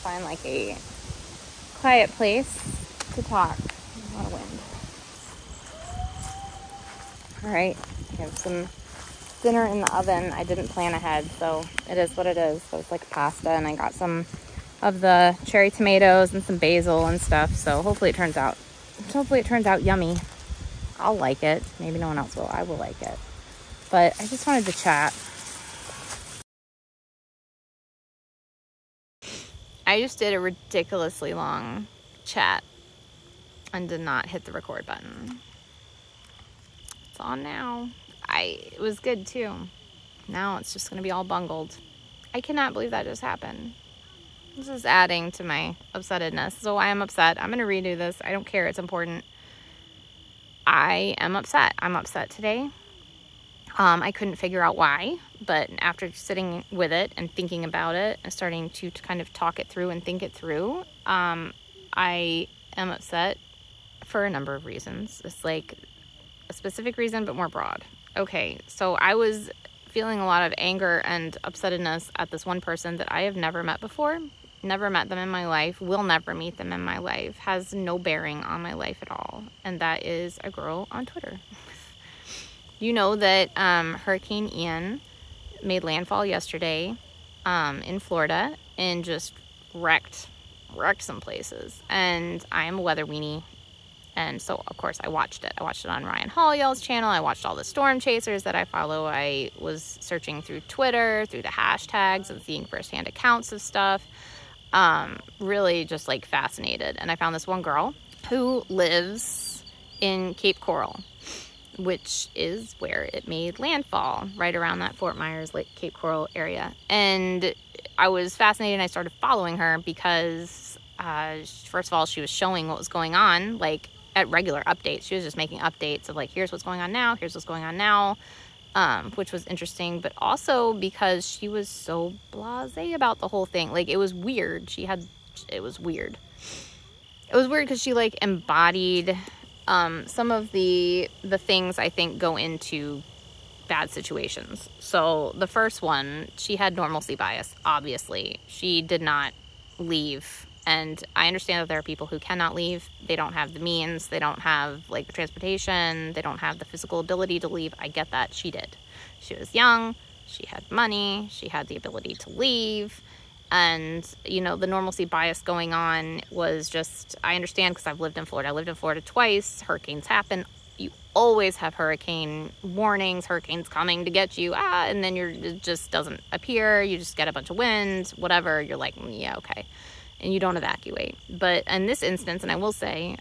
find like a quiet place to talk. A lot of wind. All right, I have some dinner in the oven. I didn't plan ahead, so it is what it is. So it's like pasta, and I got some of the cherry tomatoes and some basil and stuff. So hopefully it turns out yummy. I'll like it. Maybe no one else will. I will like it. But I just wanted to chat. I just did a ridiculously long chat and did not hit the record button. It's on now. It was good too. Now it's just gonna be all bungled. I cannot believe that just happened. This is adding to my upsettedness. So I am upset. I'm gonna redo this. I don't care. It's important. I am upset. I'm upset today. I couldn't figure out why, but after sitting with it and thinking about it and starting to kind of talk it through and think it through, I am upset for a number of reasons. It's like a specific reason, but more broad. Okay, so I was feeling a lot of anger and upsettedness at this one person that I have never met before. Never met them in my life, will never meet them in my life, has no bearing on my life at all. And that is a girl on Twitter. You know that Hurricane Ian made landfall yesterday in Florida and just wrecked some places. And I am a weather weenie. And so, of course, I watched it. I watched it on Ryan Holiel's channel. I watched all the storm chasers that I follow. I was searching through Twitter, through the hashtags, and seeing firsthand accounts of stuff. Really just, like, fascinated. And I found this one girl who lives in Cape Coral, which is where it made landfall, right around that Fort Myers, Lake Cape Coral area. And I was fascinated, and I started following her because, first of all, she was showing what was going on, like, at regular updates. She was just making updates of like, here's what's going on now, here's what's going on now, which was interesting, but also because she was so blasé about the whole thing. Like, it was weird. It was weird because she like embodied some of the things I think go into bad situations. So the first one, she had normalcy bias. Obviously, she did not leave. And I understand that there are people who cannot leave. They don't have the means. They don't have, like, the transportation. They don't have the physical ability to leave. I get that. She did. She was young. She had money. She had the ability to leave. And, you know, the normalcy bias going on was just, I understand because I've lived in Florida. I lived in Florida twice. Hurricanes happen. You always have hurricane warnings, hurricanes coming to get you. And then it just doesn't appear. You just get a bunch of wind, whatever. You're like, yeah, okay. And you don't evacuate. But in this instance, and I will say,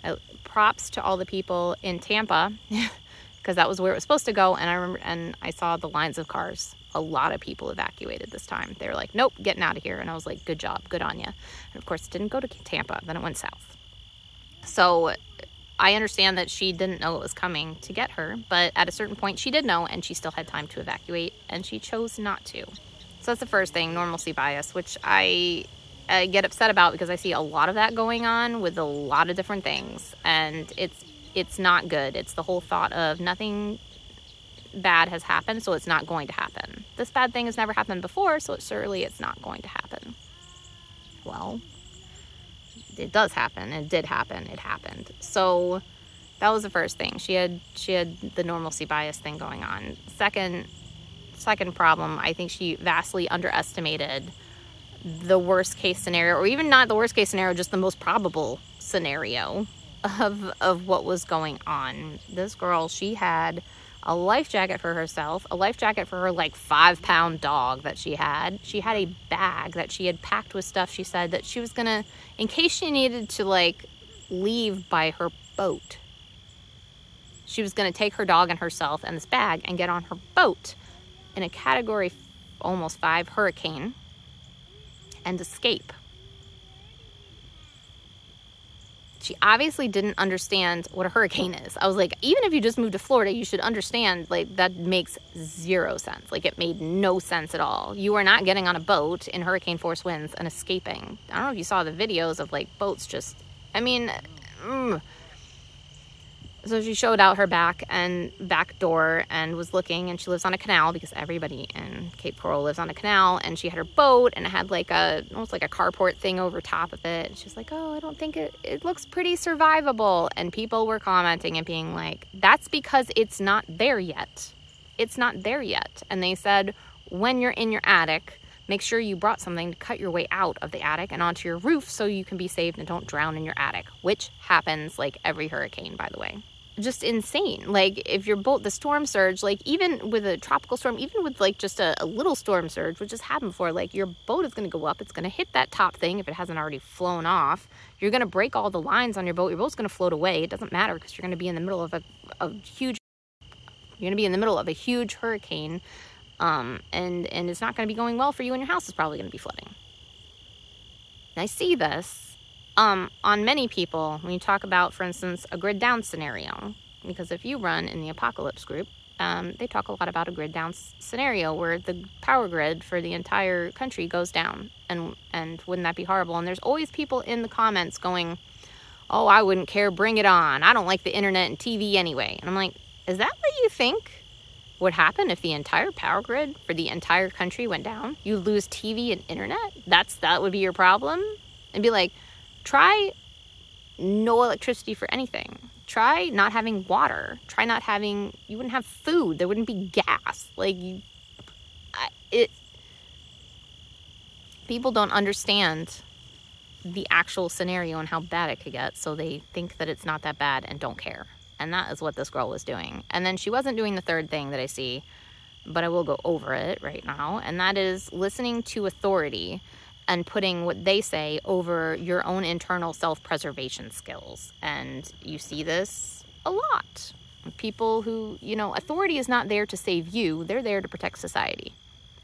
props to all the people in Tampa, because that was where it was supposed to go. And I remember, and I saw the lines of cars. A lot of people evacuated this time. They were like, nope, getting out of here. And I was like, good job, good on you. And of course, it didn't go to Tampa. Then it went south. So I understand that she didn't know it was coming to get her. But at a certain point, she did know, and she still had time to evacuate. And she chose not to. So that's the first thing, normalcy bias, which I get upset about because I see a lot of that going on with a lot of different things, and it's not good. It's the whole thought of nothing bad has happened, so it's not going to happen. This bad thing has never happened before, so surely it's not going to happen. Well, it does happen. It did happen. It happened. So that was the first thing. She had the normalcy bias thing going on. Second problem, I think she vastly underestimated the worst case scenario, or even not the worst case scenario, just the most probable scenario of what was going on. This girl, she had a life jacket for herself, a life jacket for her like 5-pound dog that she had. She had a bag that she had packed with stuff. She said that she was gonna, in case she needed to like leave by her boat, she was gonna take her dog and herself and this bag and get on her boat in a category almost 5 hurricane and escape. She obviously didn't understand what a hurricane is. I was like, even if you just moved to Florida, you should understand, like, that makes 0 sense. Like, it made no sense at all. You are not getting on a boat in hurricane force winds and escaping. I don't know if you saw the videos of, like, boats just, I mean, So she showed out her back door and was looking, and she lives on a canal because everybody in Cape Coral lives on a canal, and she had her boat and it had like almost like a carport thing over top of it. And she's like, oh, I don't think it looks pretty survivable. And people were commenting and being like, that's because it's not there yet. It's not there yet. And they said, when you're in your attic, make sure you brought something to cut your way out of the attic and onto your roof so you can be saved and don't drown in your attic, which happens like every hurricane, by the way. Just insane. Like if your boat, the storm surge, like even with a tropical storm, even with like just a little storm surge, which has happened before, like your boat is going to go up, it's going to hit that top thing if it hasn't already flown off. You're going to break all the lines on your boat. Your boat's going to float away. It doesn't matter because you're going to be in the middle of a huge hurricane, and it's not going to be going well for you, and your house is probably going to be flooding. And I see this on many people when you talk about, for instance, a grid down scenario, because if you run in the apocalypse group, they talk a lot about a grid down scenario where the power grid for the entire country goes down, and wouldn't that be horrible? And there's always people in the comments going, oh, I wouldn't care, bring it on, I don't like the internet and TV anyway. And I'm like, is that what you think would happen if the entire power grid for the entire country went down? You lose TV and internet? That would be your problem? And be like, try no electricity for anything. Try not having water. Try not having, you wouldn't have food. There wouldn't be gas. Like, people don't understand the actual scenario and how bad it could get, so they think that it's not that bad and don't care. And that is what this girl was doing. And then she wasn't doing the third thing that I see, but I will go over it right now, and that is listening to authority and putting what they say over your own internal self-preservation skills. And you see this a lot. People who, you know, authority is not there to save you. They're there to protect society.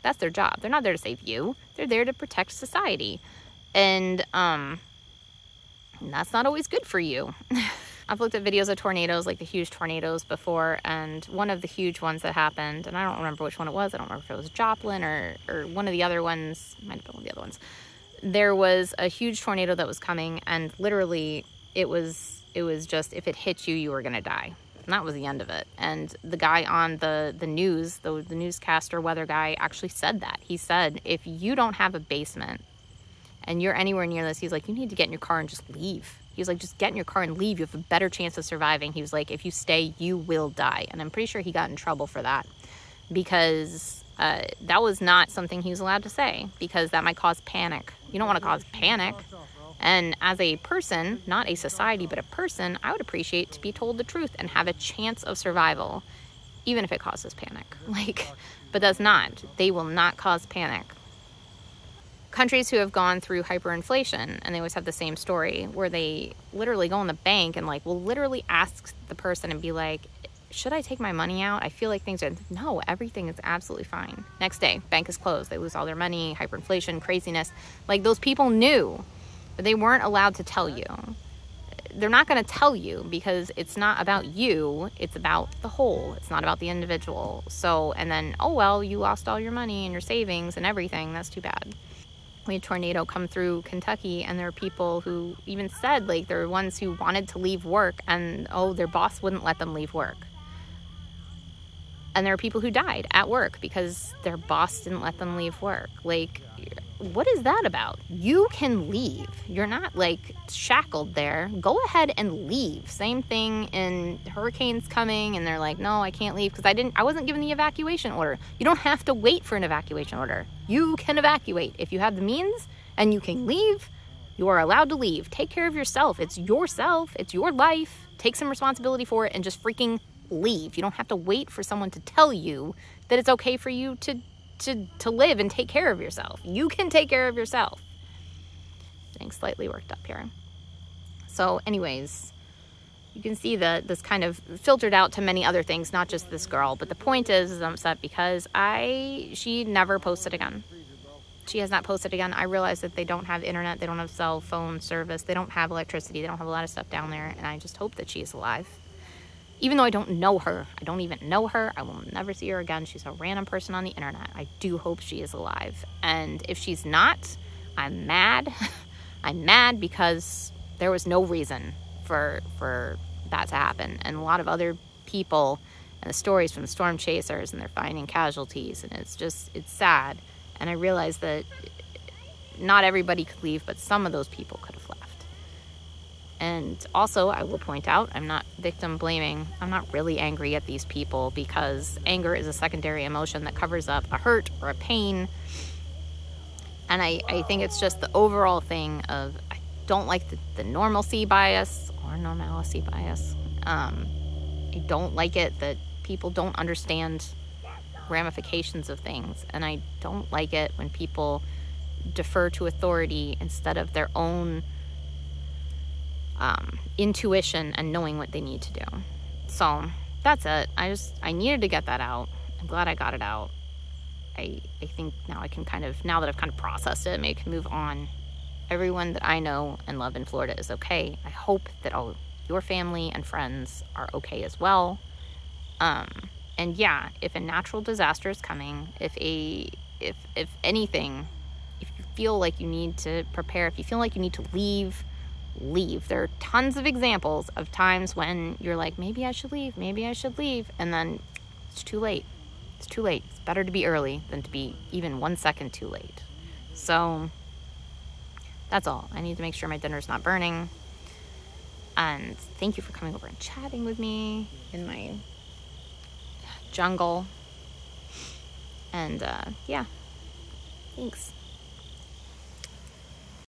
That's their job. They're not there to save you. They're there to protect society. And that's not always good for you. I've looked at videos of tornadoes, like the huge tornadoes before, and one of the huge ones that happened, and I don't remember which one it was. I don't remember if it was Joplin or one of the other ones. Might have been one of the other ones. There was a huge tornado that was coming, and literally it was just, if it hit you, you were going to die. And that was the end of it. And the guy on the news, the newscaster weather guy, actually said that. He said, if you don't have a basement and you're anywhere near this, he's like, you need to get in your car and just leave. He was like, just get in your car and leave. You have a better chance of surviving. He was like, if you stay, you will die. And I'm pretty sure he got in trouble for that, because that was not something he was allowed to say, because that might cause panic. You don't want to cause panic. And as a person, not a society, but a person, I would appreciate to be told the truth and have a chance of survival, even if it causes panic. But that's not. They will not cause panic. Countries who have gone through hyperinflation, and they always have the same story, where they literally go in the bank and will literally ask the person and be like, should I take my money out? I feel like things are, no, everything is absolutely fine. Next day, bank is closed. They lose all their money, hyperinflation, craziness. Like, those people knew, but they weren't allowed to tell you. They're not going to tell you because it's not about you. It's about the whole. It's not about the individual. So, and then, oh, well, you lost all your money and your savings and everything. That's too bad. We had a tornado come through Kentucky, and there are people who even said, there were ones who wanted to leave work, and their boss wouldn't let them leave work. And there are people who died at work because their boss didn't let them leave work. What is that about? You can leave. You're not shackled there. Go ahead and leave. Same thing in hurricanes coming, and they're like, no, I can't leave because I wasn't given the evacuation order. You don't have to wait for an evacuation order. You can evacuate. If you have the means and you can leave, you are allowed to leave. Take care of yourself. It's yourself. It's your life. Take some responsibility for it and just freaking leave. You don't have to wait for someone to tell you that it's okay for you to live and take care of yourself. You can take care of yourself. Getting slightly worked up here. So anyways, you can see that this kind of filtered out to many other things, not just this girl. But the point is I'm upset because she never posted again. She has not posted again. I realize that they don't have internet, they don't have cell phone service, they don't have electricity, they don't have a lot of stuff down there, and I just hope that she is alive. Even though I don't know her, I don't even know her, I will never see her again. She's a random person on the internet. I do hope she is alive. And if she's not, I'm mad. I'm mad because there was no reason for that to happen. And a lot of other people, and the stories from the storm chasers, and they're finding casualties, and it's sad. And I realized that not everybody could leave, but some of those people could have left. And also, I will point out, I'm not victim blaming. I'm not really angry at these people, because anger is a secondary emotion that covers up a hurt or a pain. And I think it's just the overall thing of, I don't like the normalcy bias, or normalcy bias. I don't like it that people don't understand ramifications of things. And I don't like it when people defer to authority instead of their own intuition and knowing what they need to do. So that's it. I needed to get that out. I'm glad I got it out. I think now I can now that I've kind of processed it, maybe I can move on. Everyone that I know and love in Florida is okay. I hope that all your family and friends are okay as well. And yeah, if a natural disaster is coming, if anything, if you feel like you need to prepare, if you feel like you need to leave. There are tons of examples of times when you're like, maybe I should leave, and then it's too late. It's too late. It's better to be early than to be even 1 second too late. So that's all. I need to make sure my dinner's not burning. And thank you for coming over and chatting with me in my jungle. And yeah, thanks.